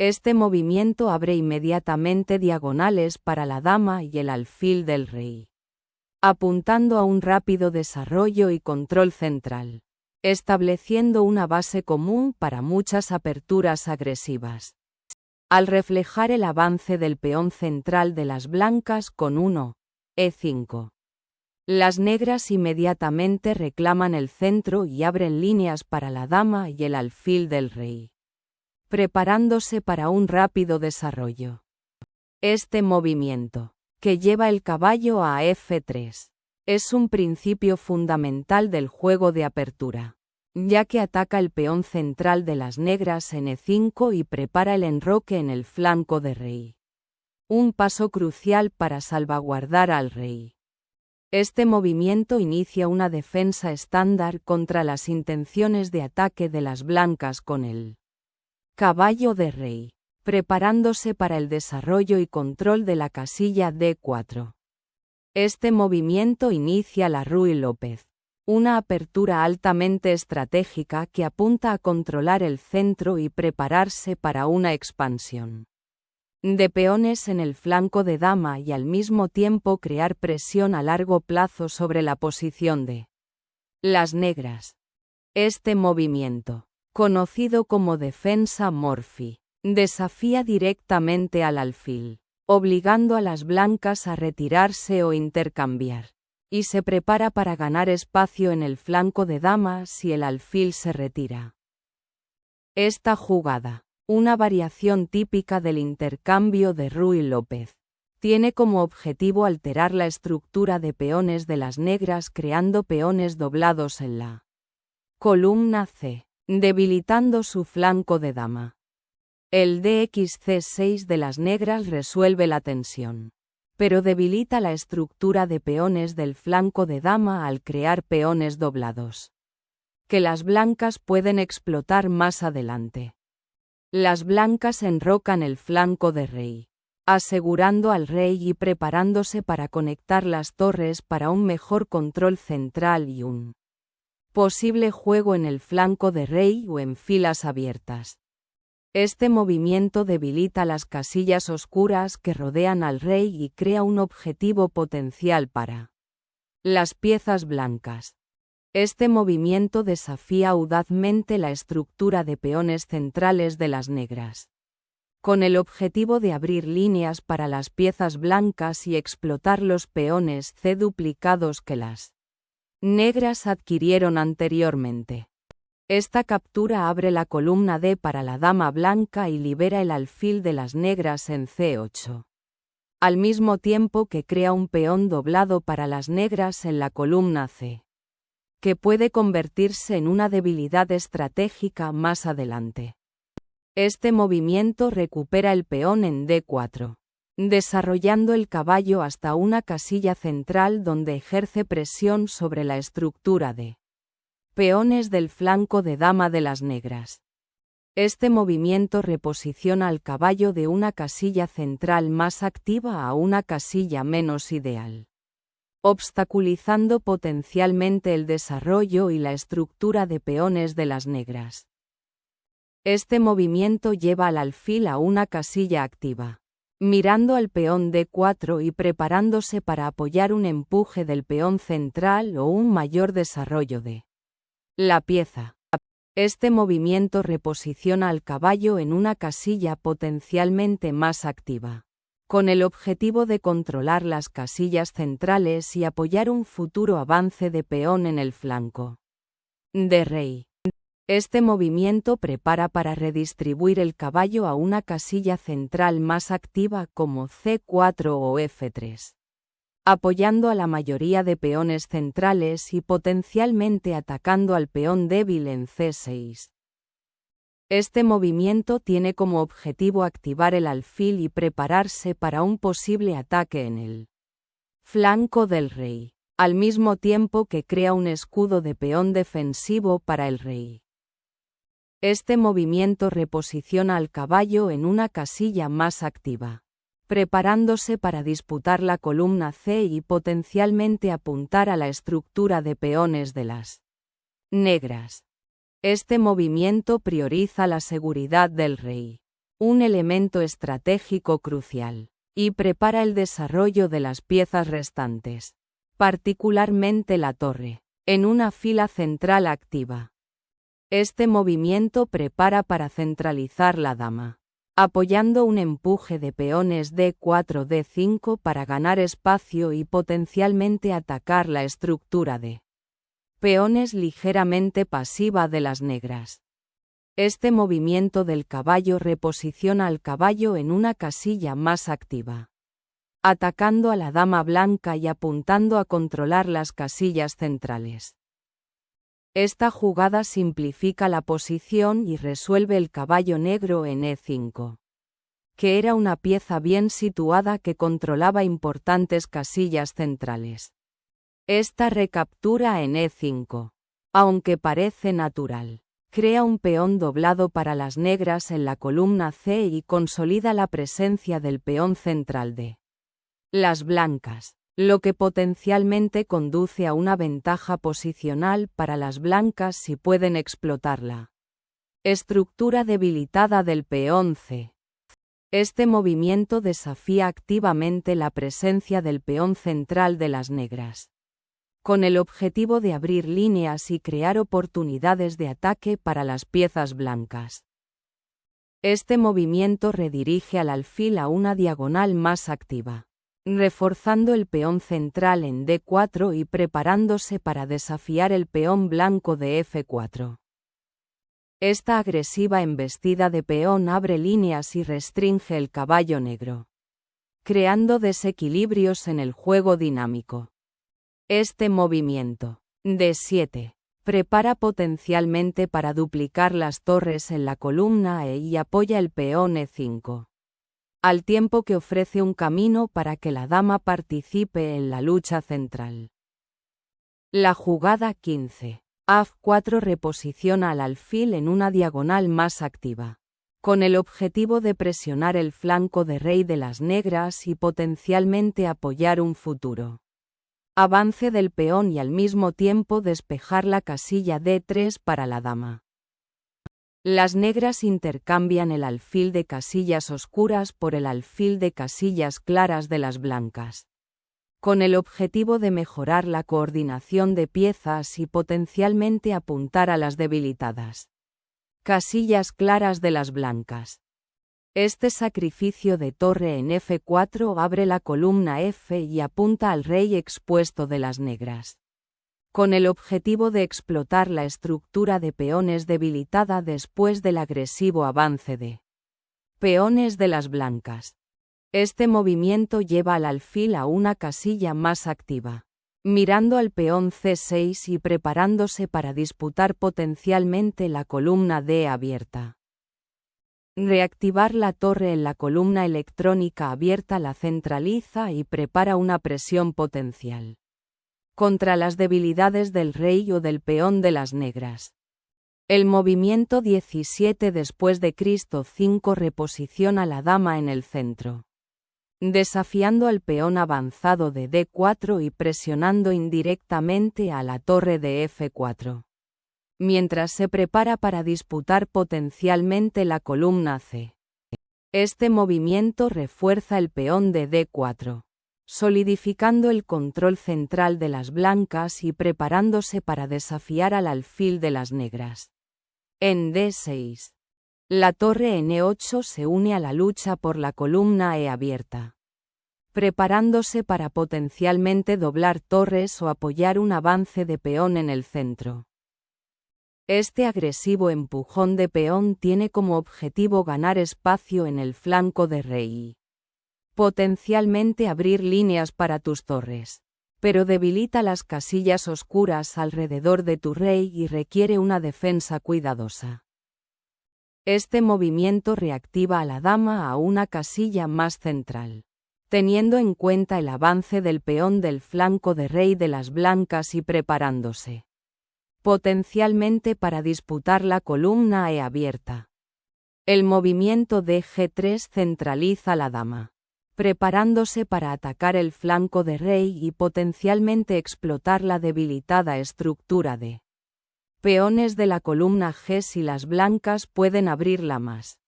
Este movimiento abre inmediatamente diagonales para la dama y el alfil del rey, apuntando a un rápido desarrollo y control central, estableciendo una base común para muchas aperturas agresivas. Al reflejar el avance del peón central de las blancas con 1, e5. Las negras inmediatamente reclaman el centro y abren líneas para la dama y el alfil del rey, preparándose para un rápido desarrollo. Este movimiento, que lleva el caballo a f3, es un principio fundamental del juego de apertura, ya que ataca el peón central de las negras en e5 y prepara el enroque en el flanco de rey. Un paso crucial para salvaguardar al rey. Este movimiento inicia una defensa estándar contra las intenciones de ataque de las blancas con el caballo de rey, preparándose para el desarrollo y control de la casilla d4. Este movimiento inicia la Ruy López, una apertura altamente estratégica que apunta a controlar el centro y prepararse para una expansión de peones en el flanco de dama y al mismo tiempo crear presión a largo plazo sobre la posición de las negras. Este movimiento, conocido como defensa Morphy, desafía directamente al alfil, obligando a las blancas a retirarse o intercambiar, y se prepara para ganar espacio en el flanco de dama si el alfil se retira. Esta jugada, una variación típica del intercambio de Ruy López, tiene como objetivo alterar la estructura de peones de las negras creando peones doblados en la columna C, debilitando su flanco de dama. El dxc6 de las negras resuelve la tensión, pero debilita la estructura de peones del flanco de dama al crear peones doblados, que las blancas pueden explotar más adelante. Las blancas enrocan el flanco de rey, asegurando al rey y preparándose para conectar las torres para un mejor control central y un posible juego en el flanco de rey o en filas abiertas. Este movimiento debilita las casillas oscuras que rodean al rey y crea un objetivo potencial para las piezas blancas. Este movimiento desafía audazmente la estructura de peones centrales de las negras, con el objetivo de abrir líneas para las piezas blancas y explotar los peones C duplicados que las negras adquirieron anteriormente. Esta captura abre la columna D para la dama blanca y libera el alfil de las negras en C8, al mismo tiempo que crea un peón doblado para las negras en la columna C, que puede convertirse en una debilidad estratégica más adelante. Este movimiento recupera el peón en D4, desarrollando el caballo hasta una casilla central donde ejerce presión sobre la estructura de peones del flanco de dama de las negras. Este movimiento reposiciona al caballo de una casilla central más activa a una casilla menos ideal, obstaculizando potencialmente el desarrollo y la estructura de peones de las negras. Este movimiento lleva al alfil a una casilla activa, mirando al peón D4 y preparándose para apoyar un empuje del peón central o un mayor desarrollo de la pieza. Este movimiento reposiciona al caballo en una casilla potencialmente más activa, con el objetivo de controlar las casillas centrales y apoyar un futuro avance de peón en el flanco de rey. Este movimiento prepara para redistribuir el caballo a una casilla central más activa como C4 o F3, apoyando a la mayoría de peones centrales y potencialmente atacando al peón débil en C6. Este movimiento tiene como objetivo activar el alfil y prepararse para un posible ataque en el flanco del rey, al mismo tiempo que crea un escudo de peón defensivo para el rey. Este movimiento reposiciona al caballo en una casilla más activa, preparándose para disputar la columna C y potencialmente apuntar a la estructura de peones de las negras. Este movimiento prioriza la seguridad del rey, un elemento estratégico crucial, y prepara el desarrollo de las piezas restantes, particularmente la torre, en una fila central activa. Este movimiento prepara para centralizar la dama, apoyando un empuje de peones D4-D5 para ganar espacio y potencialmente atacar la estructura de peones ligeramente pasiva de las negras. Este movimiento del caballo reposiciona al caballo en una casilla más activa, atacando a la dama blanca y apuntando a controlar las casillas centrales. Esta jugada simplifica la posición y resuelve el caballo negro en E5, que era una pieza bien situada que controlaba importantes casillas centrales. Esta recaptura en E5, aunque parece natural, crea un peón doblado para las negras en la columna C y consolida la presencia del peón central de las blancas, lo que potencialmente conduce a una ventaja posicional para las blancas si pueden explotarla. Estructura debilitada del peón C. Este movimiento desafía activamente la presencia del peón central de las negras, con el objetivo de abrir líneas y crear oportunidades de ataque para las piezas blancas. Este movimiento redirige al alfil a una diagonal más activa, reforzando el peón central en D4 y preparándose para desafiar el peón blanco de F4. Esta agresiva embestida de peón abre líneas y restringe el caballo negro, creando desequilibrios en el juego dinámico. Este movimiento, D7, prepara potencialmente para duplicar las torres en la columna E y apoya el peón E5, al tiempo que ofrece un camino para que la dama participe en la lucha central. La jugada 15. F4 reposiciona al alfil en una diagonal más activa, con el objetivo de presionar el flanco de rey de las negras y potencialmente apoyar un futuro avance del peón y al mismo tiempo despejar la casilla D3 para la dama. Las negras intercambian el alfil de casillas oscuras por el alfil de casillas claras de las blancas, con el objetivo de mejorar la coordinación de piezas y potencialmente apuntar a las debilitadas casillas claras de las blancas. Este sacrificio de torre en F4 abre la columna F y apunta al rey expuesto de las negras, con el objetivo de explotar la estructura de peones debilitada después del agresivo avance de peones de las blancas. Este movimiento lleva al alfil a una casilla más activa, mirando al peón C6 y preparándose para disputar potencialmente la columna D abierta. Reactivar la torre en la columna electrónica abierta la centraliza y prepara una presión potencial contra las debilidades del rey o del peón de las negras. El movimiento 17 después de Cristo 5 reposiciona la dama en el centro, desafiando al peón avanzado de D4 y presionando indirectamente a la torre de F4. Mientras se prepara para disputar potencialmente la columna C. Este movimiento refuerza el peón de D4, solidificando el control central de las blancas y preparándose para desafiar al alfil de las negras. En D6. La torre en E8 se une a la lucha por la columna E abierta, preparándose para potencialmente doblar torres o apoyar un avance de peón en el centro. Este agresivo empujón de peón tiene como objetivo ganar espacio en el flanco de rey y potencialmente abrir líneas para tus torres, pero debilita las casillas oscuras alrededor de tu rey y requiere una defensa cuidadosa. Este movimiento reactiva a la dama a una casilla más central, teniendo en cuenta el avance del peón del flanco de rey de las blancas y preparándose potencialmente para disputar la columna E abierta. El movimiento de G3 centraliza a la dama, preparándose para atacar el flanco de rey y potencialmente explotar la debilitada estructura de peones de la columna G si las blancas pueden abrirla más.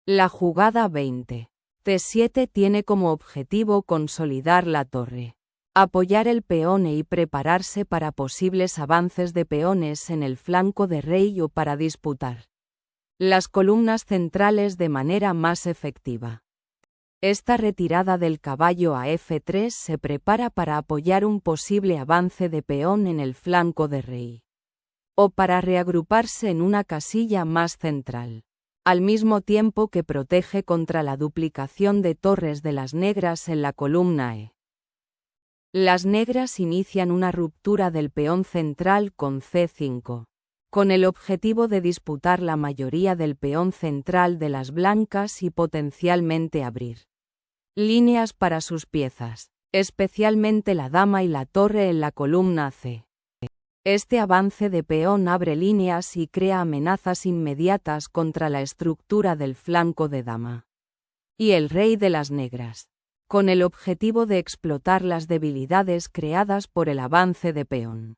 La jugada 20. T7 tiene como objetivo consolidar la torre, apoyar el peón y prepararse para posibles avances de peones en el flanco de rey o para disputar las columnas centrales de manera más efectiva. Esta retirada del caballo a F3 se prepara para apoyar un posible avance de peón en el flanco de rey, o para reagruparse en una casilla más central, al mismo tiempo que protege contra la duplicación de torres de las negras en la columna E. Las negras inician una ruptura del peón central con C5, con el objetivo de disputar la mayoría del peón central de las blancas y potencialmente abrir líneas para sus piezas, especialmente la dama y la torre en la columna C. Este avance de peón abre líneas y crea amenazas inmediatas contra la estructura del flanco de dama y el rey de las negras, con el objetivo de explotar las debilidades creadas por el avance de peón.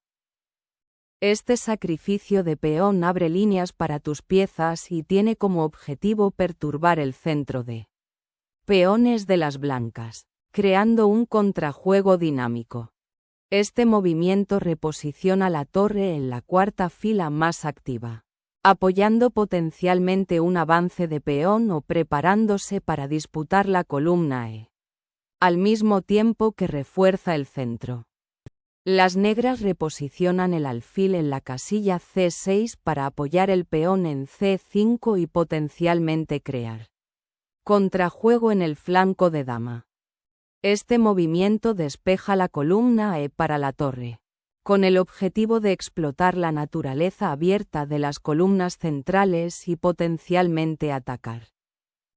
Este sacrificio de peón abre líneas para tus piezas y tiene como objetivo perturbar el centro de peones de las blancas, creando un contrajuego dinámico. Este movimiento reposiciona la torre en la cuarta fila más activa, apoyando potencialmente un avance de peón o preparándose para disputar la columna E, al mismo tiempo que refuerza el centro. Las negras reposicionan el alfil en la casilla C6 para apoyar el peón en C5 y potencialmente crear contrajuego en el flanco de dama. Este movimiento despeja la columna E para la torre, con el objetivo de explotar la naturaleza abierta de las columnas centrales y potencialmente atacar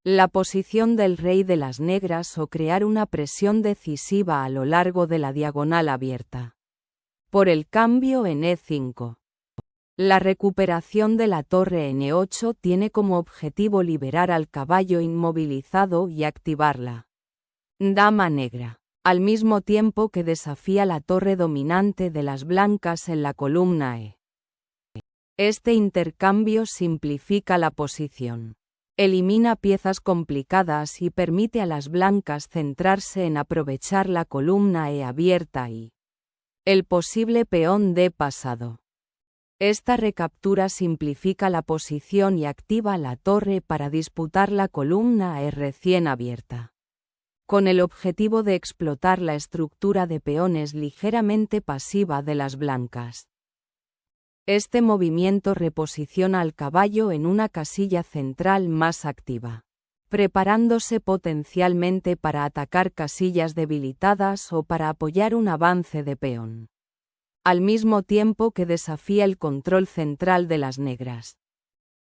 la posición del rey de las negras o crear una presión decisiva a lo largo de la diagonal abierta. Por el cambio en E5. La recuperación de la torre en E8 tiene como objetivo liberar al caballo inmovilizado y activarla dama negra, al mismo tiempo que desafía la torre dominante de las blancas en la columna E. Este intercambio simplifica la posición, elimina piezas complicadas y permite a las blancas centrarse en aprovechar la columna E abierta y el posible peón D pasado. Esta recaptura simplifica la posición y activa la torre para disputar la columna E recién abierta, con el objetivo de explotar la estructura de peones ligeramente pasiva de las blancas. Este movimiento reposiciona al caballo en una casilla central más activa, preparándose potencialmente para atacar casillas debilitadas o para apoyar un avance de peón, al mismo tiempo que desafía el control central de las negras.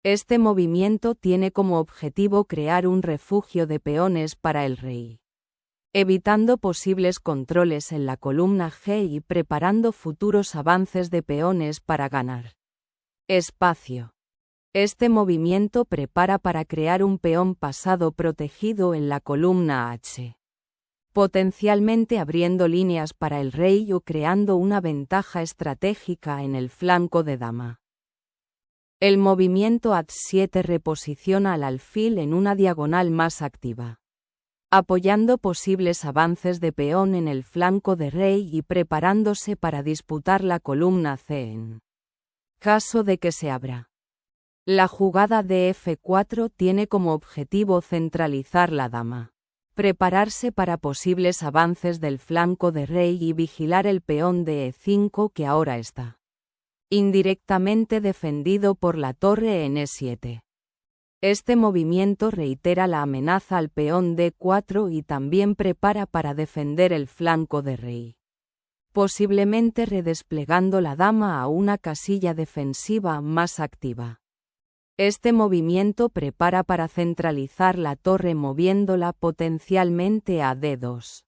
Este movimiento tiene como objetivo crear un refugio de peones para el rey, evitando posibles controles en la columna G y preparando futuros avances de peones para ganar espacio. Este movimiento prepara para crear un peón pasado protegido en la columna H, potencialmente abriendo líneas para el rey o creando una ventaja estratégica en el flanco de dama. El movimiento H7 reposiciona al alfil en una diagonal más activa, apoyando posibles avances de peón en el flanco de rey y preparándose para disputar la columna C en caso de que se abra. La jugada de F4 tiene como objetivo centralizar la dama, prepararse para posibles avances del flanco de rey y vigilar el peón de E5 que ahora está indirectamente defendido por la torre en E7. Este movimiento reitera la amenaza al peón D4 y también prepara para defender el flanco de rey, posiblemente redesplegando la dama a una casilla defensiva más activa. Este movimiento prepara para centralizar la torre moviéndola potencialmente a D2,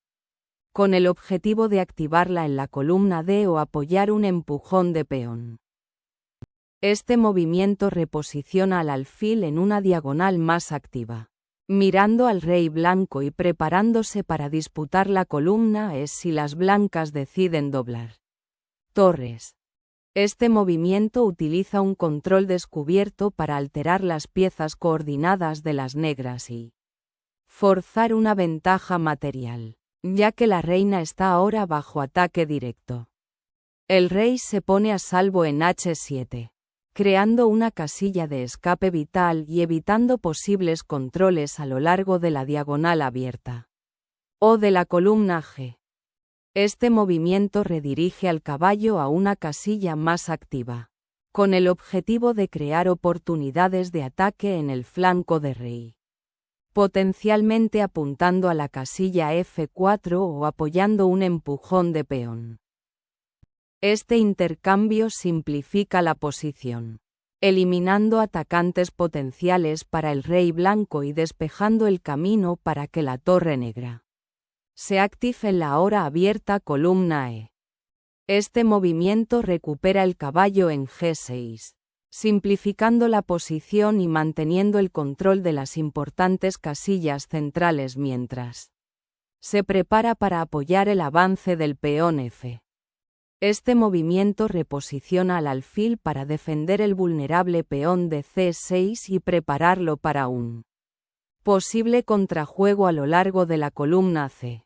con el objetivo de activarla en la columna D o apoyar un empujón de peón. Este movimiento reposiciona al alfil en una diagonal más activa, mirando al rey blanco y preparándose para disputar la columna E si las blancas deciden doblar torres. Este movimiento utiliza un control descubierto para alterar las piezas coordinadas de las negras y forzar una ventaja material, ya que la reina está ahora bajo ataque directo. El rey se pone a salvo en H7, creando una casilla de escape vital y evitando posibles controles a lo largo de la diagonal abierta o de la columna G. Este movimiento redirige al caballo a una casilla más activa, con el objetivo de crear oportunidades de ataque en el flanco de rey, potencialmente apuntando a la casilla F4 o apoyando un empujón de peón. Este intercambio simplifica la posición, eliminando atacantes potenciales para el rey blanco y despejando el camino para que la torre negra se active en la ahora abierta columna E. Este movimiento recupera el caballo en G6, simplificando la posición y manteniendo el control de las importantes casillas centrales mientras se prepara para apoyar el avance del peón F. Este movimiento reposiciona al alfil para defender el vulnerable peón de C6 y prepararlo para un posible contrajuego a lo largo de la columna C.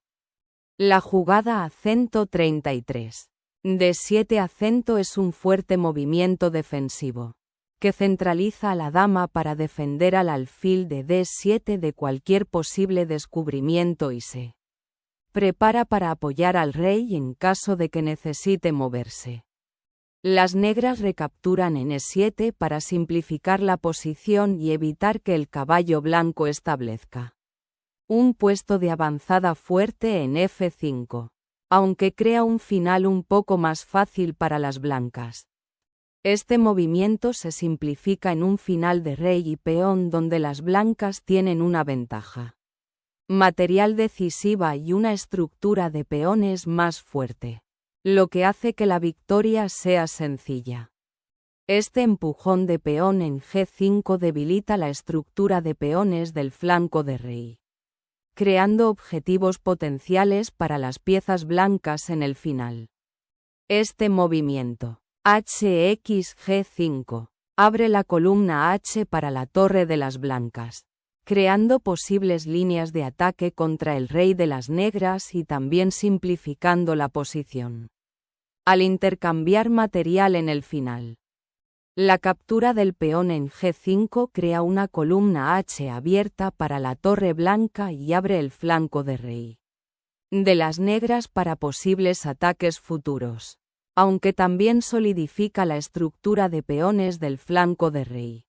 La jugada acento 33. D7 acento es un fuerte movimiento defensivo, que centraliza a la dama para defender al alfil de D7 de cualquier posible descubrimiento y se prepara para apoyar al rey en caso de que necesite moverse. Las negras recapturan en E7 para simplificar la posición y evitar que el caballo blanco establezca un puesto de avanzada fuerte en F5, aunque crea un final un poco más fácil para las blancas. Este movimiento se simplifica en un final de rey y peón donde las blancas tienen una ventaja material decisiva y una estructura de peones más fuerte, lo que hace que la victoria sea sencilla. Este empujón de peón en G5 debilita la estructura de peones del flanco de rey, creando objetivos potenciales para las piezas blancas en el final. Este movimiento, HXG5, abre la columna H para la torre de las blancas, creando posibles líneas de ataque contra el rey de las negras y también simplificando la posición al intercambiar material en el final. La captura del peón en G5 crea una columna H abierta para la torre blanca y abre el flanco de rey de las negras para posibles ataques futuros, aunque también solidifica la estructura de peones del flanco de rey.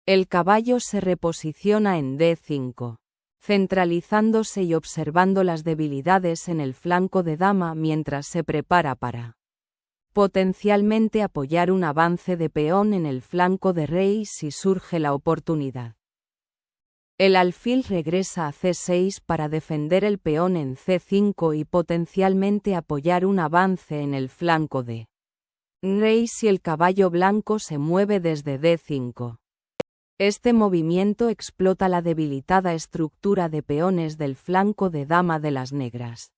El caballo se reposiciona en D5, centralizándose y observando las debilidades en el flanco de dama mientras se prepara para potencialmente apoyar un avance de peón en el flanco de rey si surge la oportunidad. El alfil regresa a C6 para defender el peón en C5 y potencialmente apoyar un avance en el flanco de rey si el caballo blanco se mueve desde D5. Este movimiento explota la debilitada estructura de peones del flanco de dama de las negras,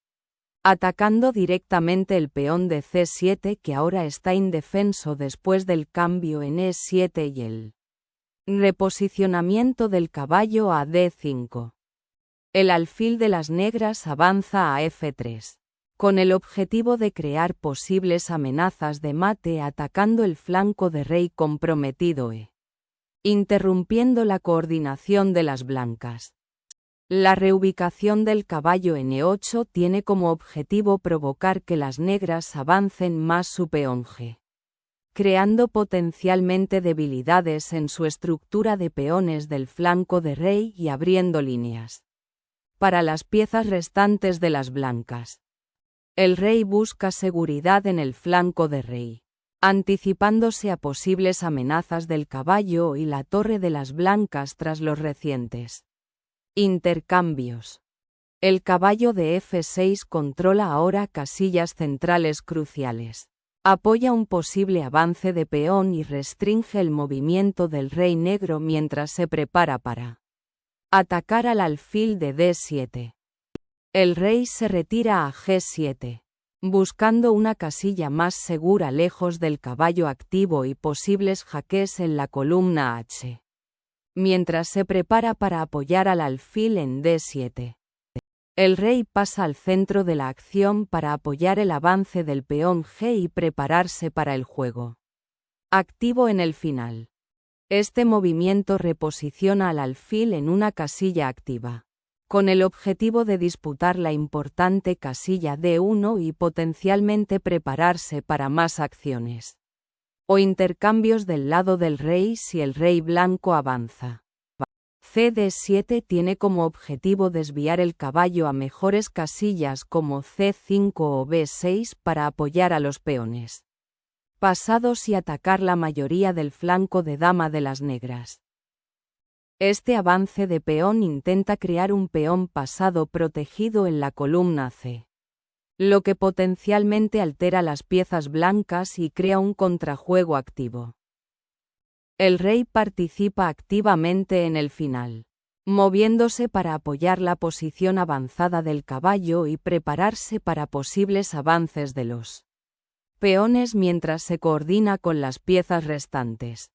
atacando directamente el peón de C7 que ahora está indefenso después del cambio en E7 y el reposicionamiento del caballo a D5. El alfil de las negras avanza a F3, con el objetivo de crear posibles amenazas de mate atacando el flanco de rey comprometido interrumpiendo la coordinación de las blancas. La reubicación del caballo en E8 tiene como objetivo provocar que las negras avancen más su peón G, creando potencialmente debilidades en su estructura de peones del flanco de rey y abriendo líneas para las piezas restantes de las blancas. El rey busca seguridad en el flanco de rey, anticipándose a posibles amenazas del caballo y la torre de las blancas tras los recientes intercambios. El caballo de F6 controla ahora casillas centrales cruciales, apoya un posible avance de peón y restringe el movimiento del rey negro mientras se prepara para atacar al alfil de D7. El rey se retira a G7, buscando una casilla más segura lejos del caballo activo y posibles jaques en la columna H. Mientras se prepara para apoyar al alfil en D7. El rey pasa al centro de la acción para apoyar el avance del peón G y prepararse para el juego activo en el final. Este movimiento reposiciona al alfil en una casilla activa, con el objetivo de disputar la importante casilla D1 y potencialmente prepararse para más acciones o intercambios del lado del rey si el rey blanco avanza. CD7 tiene como objetivo desviar el caballo a mejores casillas como C5 o B6 para apoyar a los peones pasados y atacar la mayoría del flanco de dama de las negras. Este avance de peón intenta crear un peón pasado protegido en la columna C, lo que potencialmente altera las piezas blancas y crea un contrajuego activo. El rey participa activamente en el final, moviéndose para apoyar la posición avanzada del caballo y prepararse para posibles avances de los peones mientras se coordina con las piezas restantes.